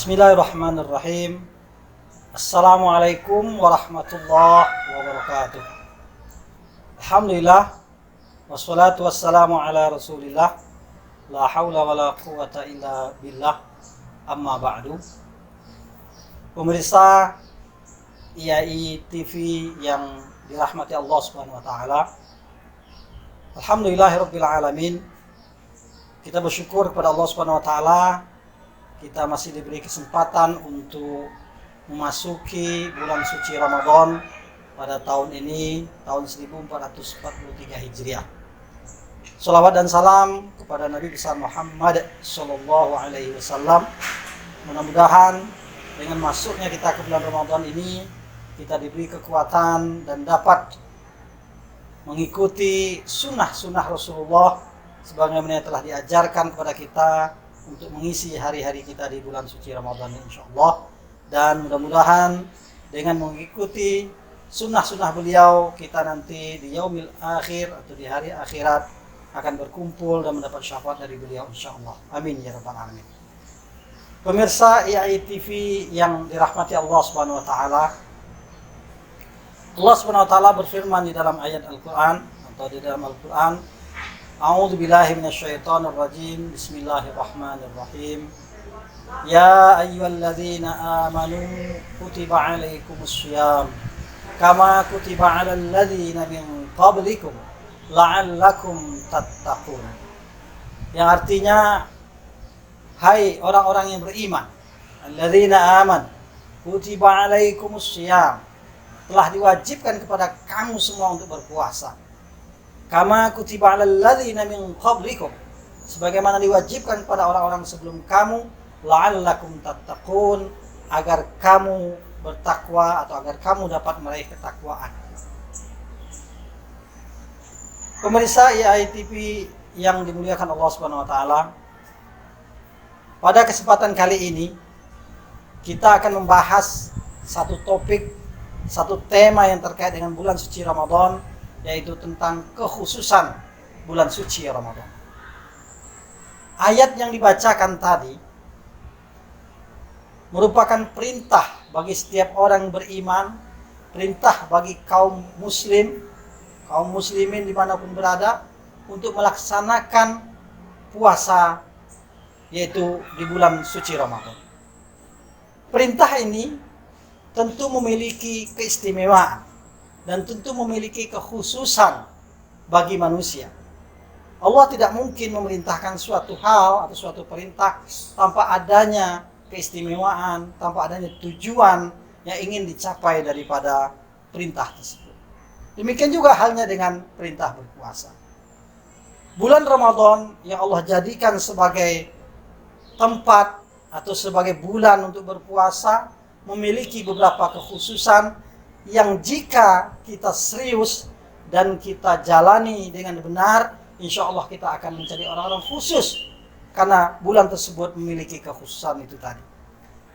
Bismillahirrahmanirrahim. Assalamualaikum warahmatullahi wabarakatuh. Alhamdulillah, wassalatu wassalamu ala rasulillah, la hawla wa la quwata illa billah, amma ba'du. Pemirsa IAI TV yang dirahmati Allah Subhanahu wa taala, alhamdulillahirabbil alamin. Kita bersyukur kepada Allah Subhanahu wa taala, kita masih diberi kesempatan untuk memasuki bulan suci Ramadan pada tahun ini, tahun 1443 Hijriah. Salawat dan salam kepada Nabi besar Muhammad sallallahu alaihi wasallam. Mudah-mudahan dengan masuknya kita ke bulan Ramadan ini, kita diberi kekuatan dan dapat mengikuti sunnah-sunnah Rasulullah sebagaimana yang telah diajarkan kepada kita untuk mengisi hari-hari kita di bulan suci Ramadan ini, insyaallah. Dan mudah-mudahan dengan mengikuti sunnah-sunnah beliau, kita nanti di yaumil akhir atau di hari akhirat akan berkumpul dan mendapat syafaat dari beliau, insyaallah. Amin ya rabbal alamin. Pemirsa IAI TV yang dirahmati Allah Subhanahu wa taala, Allah Subhanahu wa taala berfirman di dalam ayat Al-Qur'an atau di dalam Al-Qur'an, A'udzu billahi minasyaitonir rajim. Bismillahirrahmanirrahim. Ya ayyuhalladzina amanu kutiba 'alaikumussyiyam kama kutiba 'alal ladzina min qablikum la'allakum tattaqun. Yang artinya, hai orang-orang yang beriman, alladzina aman kutiba 'alaikumussyiyam, telah diwajibkan kepada kamu semua untuk berpuasa. Kama kutiba 'alal ladzina min qablikum, sebagaimana diwajibkan kepada orang-orang sebelum kamu, la'allakum tattaqun, agar kamu bertakwa atau agar kamu dapat meraih ketakwaan. Pemirsa IAI TV yang dimuliakan Allah Subhanahu wa taala, pada kesempatan kali ini kita akan membahas satu topik, satu tema yang terkait dengan bulan suci Ramadan, yaitu tentang kekhususan bulan suci Ramadan. Ayat yang dibacakan tadi merupakan perintah bagi setiap orang beriman, perintah bagi kaum muslimin dimanapun berada, untuk melaksanakan puasa, yaitu di bulan suci Ramadan. Perintah ini tentu memiliki keistimewaan dan tentu memiliki kekhususan bagi manusia. Allah tidak mungkin memerintahkan suatu hal atau suatu perintah tanpa adanya keistimewaan, tanpa adanya tujuan yang ingin dicapai daripada perintah tersebut. Demikian juga halnya dengan perintah berpuasa. Bulan Ramadan yang Allah jadikan sebagai tempat atau sebagai bulan untuk berpuasa memiliki beberapa kekhususan yang jika kita serius dan kita jalani dengan benar, insya Allah kita akan menjadi orang-orang khusus karena bulan tersebut memiliki kekhususan itu tadi.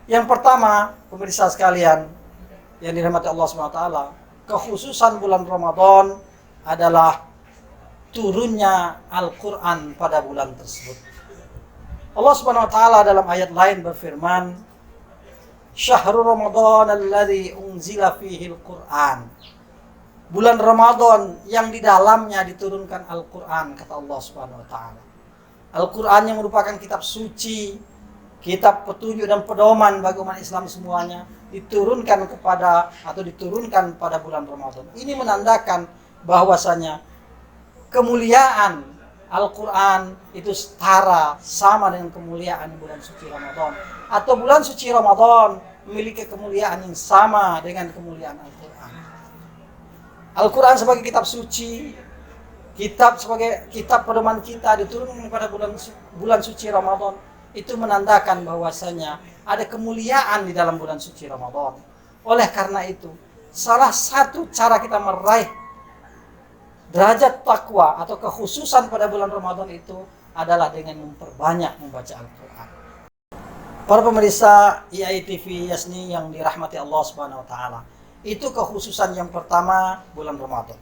Yang pertama, pemirsa sekalian yang dirahmati Allah SWT, kekhususan bulan Ramadan adalah turunnya Al-Quran pada bulan tersebut. Allah SWT dalam ayat lain berfirman, Syahrul Ramadan alladzi unzila fihi al-Qur'an. Bulan Ramadan yang di dalamnya diturunkan Al-Quran, kata Allah Subhanahu wa taala. Al-Quran yang merupakan kitab suci, kitab petunjuk dan pedoman bagi umat Islam semuanya, diturunkan pada bulan Ramadan. Ini menandakan bahwasanya kemuliaan Al-Quran itu setara sama dengan kemuliaan bulan suci Ramadan, atau bulan suci Ramadan memiliki kemuliaan yang sama dengan kemuliaan Al-Quran. Al-Quran sebagai kitab suci, sebagai kitab pedoman kita, diturunkan pada bulan suci Ramadan, itu menandakan bahwasanya ada kemuliaan di dalam bulan suci Ramadan. Oleh karena itu, salah satu cara kita meraih derajat takwa atau kekhususan pada bulan Ramadan itu adalah dengan memperbanyak membaca Al-Quran. Para pemirsa IAI TV Yasni yang dirahmati Allah Subhanahu wa taala, itu kekhususan yang pertama bulan Ramadan.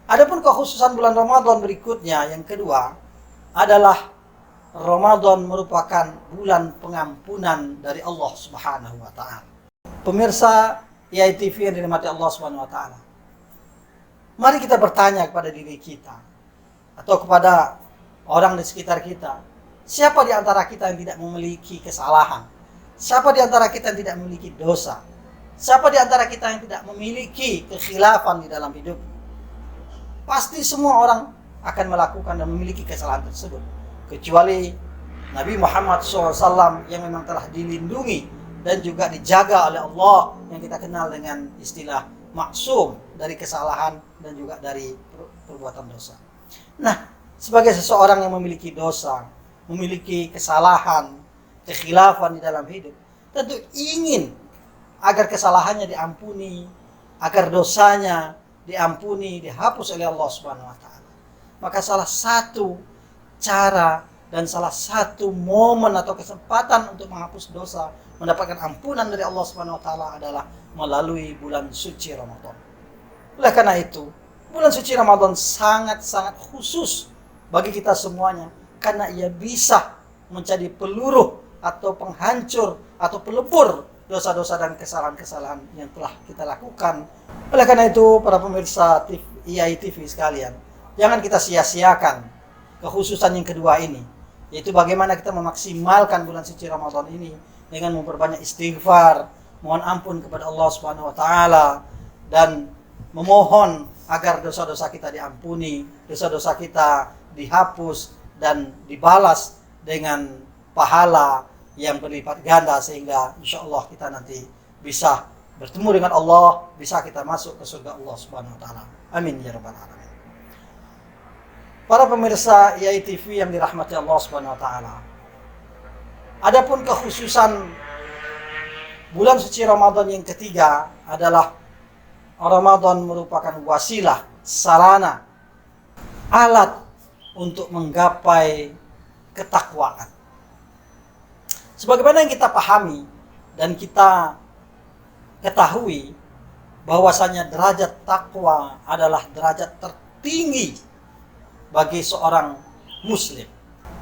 Adapun kekhususan bulan Ramadan berikutnya, yang kedua adalah Ramadan merupakan bulan pengampunan dari Allah Subhanahu wa taala. Pemirsa IAI-TV yang dirahmati Allah Subhanahu wa taala. Mari kita bertanya kepada diri kita atau kepada orang di sekitar kita, siapa di antara kita yang tidak memiliki kesalahan? Siapa di antara kita yang tidak memiliki dosa? Siapa di antara kita yang tidak memiliki kekhilafan di dalam hidup? Pasti semua orang akan melakukan dan memiliki kesalahan tersebut, kecuali Nabi Muhammad SAW yang memang telah dilindungi dan juga dijaga oleh Allah, yang kita kenal dengan istilah maksum dari kesalahan dan juga dari perbuatan dosa. Nah, sebagai seseorang yang memiliki dosa, memiliki kesalahan, kekhilafan di dalam hidup, tentu ingin agar kesalahannya diampuni, agar dosanya diampuni, dihapus oleh Allah Subhanahu wa taala. Maka salah satu cara dan salah satu momen atau kesempatan untuk menghapus dosa, mendapatkan ampunan dari Allah Subhanahu wa taala adalah melalui bulan suci Ramadan. Oleh karena itu, bulan suci Ramadan sangat-sangat khusus bagi kita semuanya, karena ia bisa menjadi peluru atau penghancur atau pelebur dosa-dosa dan kesalahan-kesalahan yang telah kita lakukan. Oleh karena itu, para pemirsa IAI-TV sekalian, jangan kita sia-siakan kekhususan yang kedua ini, yaitu bagaimana kita memaksimalkan bulan suci Ramadan ini dengan memperbanyak istighfar, mohon ampun kepada Allah Subhanahu wa taala, dan memohon agar dosa-dosa kita diampuni, dosa-dosa kita dihapus dan dibalas dengan pahala yang berlipat ganda, sehingga insya Allah kita nanti bisa bertemu dengan Allah, bisa kita masuk ke surga Allah Subhanahu wa taala. Amin ya rabbal alamin. Para pemirsa IAI-TV yang dirahmati Allah Subhanahu wa taala. Adapun kekhususan bulan suci Ramadan yang ketiga adalah Ramadan merupakan wasilah, sarana, alat untuk menggapai ketakwaan. Sebagaimana yang kita pahami dan kita ketahui bahwasanya derajat takwa adalah derajat tertinggi bagi seorang muslim.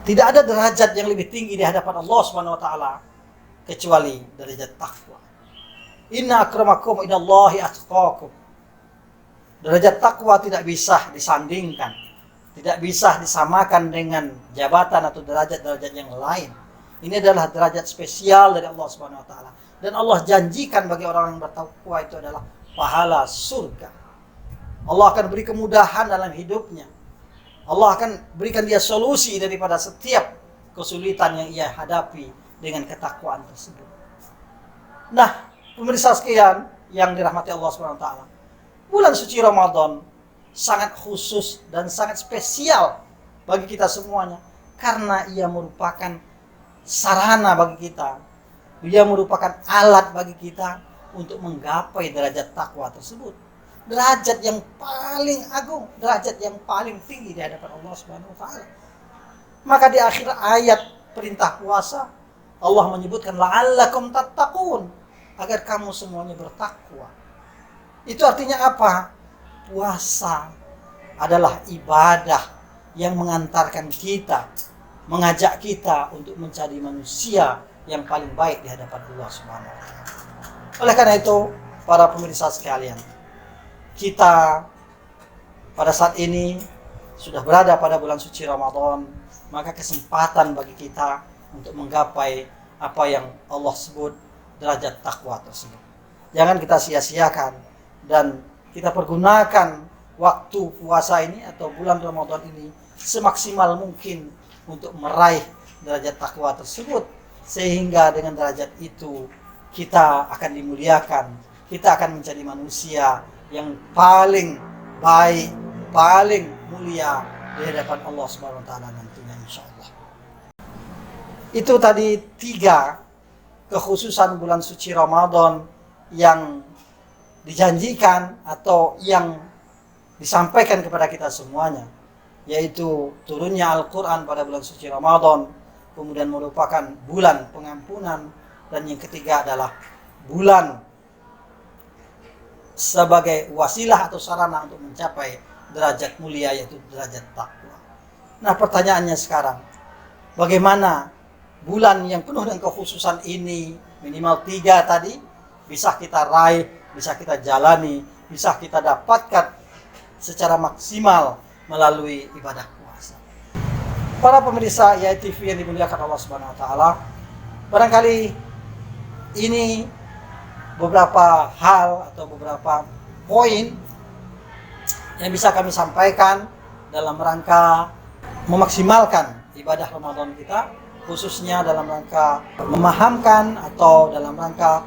Tidak ada derajat yang lebih tinggi di hadapan Allah Subhanahu wa taala kecuali derajat takwa. Inna akramakum indallahi atqakum. Derajat takwa tidak bisa disandingkan, tidak bisa disamakan dengan jabatan atau derajat-derajat yang lain. Ini adalah derajat spesial dari Allah Subhanahu wa taala, dan Allah janjikan bagi orang yang bertakwa itu adalah pahala surga. Allah akan beri kemudahan dalam hidupnya. Allah akan berikan dia solusi daripada setiap kesulitan yang ia hadapi dengan ketakwaan tersebut. Nah, pemirsa sekalian yang dirahmati Allah Subhanahu wa taala, bulan suci Ramadan sangat khusus dan sangat spesial bagi kita semuanya, karena ia merupakan sarana bagi kita, ia merupakan alat bagi kita untuk menggapai derajat takwa tersebut, derajat yang paling agung, derajat yang paling tinggi di hadapan Allah Subhanahu wa taala. Maka di akhir ayat perintah puasa, Allah menyebutkan la'allakum tattaqun, agar kamu semuanya bertakwa. Itu artinya apa? Puasa adalah ibadah yang mengantarkan kita, mengajak kita untuk menjadi manusia yang paling baik di hadapan Allah Subhanahu wa taala. Oleh karena itu, para pemirsa sekalian, kita pada saat ini sudah berada pada bulan suci Ramadan, maka kesempatan bagi kita untuk menggapai apa yang Allah sebut derajat takwa tersebut. Jangan kita sia-siakan dan kita pergunakan waktu puasa ini atau bulan Ramadan ini semaksimal mungkin untuk meraih derajat takwa tersebut, sehingga dengan derajat itu kita akan dimuliakan, kita akan menjadi manusia yang paling baik, paling mulia di hadapan Allah Subhanahu wa taala nantinya insyaallah. Itu tadi 3 kekhususan bulan suci Ramadan yang dijanjikan atau yang disampaikan kepada kita semuanya, yaitu turunnya Al-Quran pada bulan suci Ramadan, kemudian merupakan bulan pengampunan, dan yang ketiga adalah bulan sebagai wasilah atau sarana untuk mencapai derajat mulia, yaitu derajat takwa. Nah, pertanyaannya sekarang, bagaimana bulan yang penuh dengan kekhususan ini, minimal 3 tadi, bisa kita raih, bisa kita jalani, bisa kita dapatkan secara maksimal melalui ibadah puasa. Para pemirsa YAI TV yang dimuliakan Allah Subhanahu wa taala, barangkali ini beberapa hal atau beberapa poin yang bisa kami sampaikan dalam rangka memaksimalkan ibadah Ramadan kita, khususnya dalam rangka memahamkan atau dalam rangka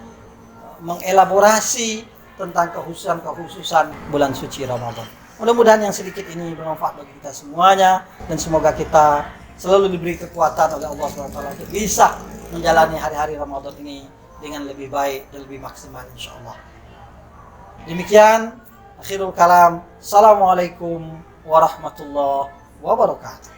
mengelaborasi tentang kekhususan bulan suci Ramadan. Mudah-mudahan yang sedikit ini bermanfaat bagi kita semuanya, dan semoga kita selalu diberi kekuatan oleh Allah SWT untuk bisa menjalani hari-hari Ramadan ini dengan lebih baik dan lebih maksimal insyaallah. Demikian akhirul kalam. Assalamualaikum warahmatullahi wabarakatuh.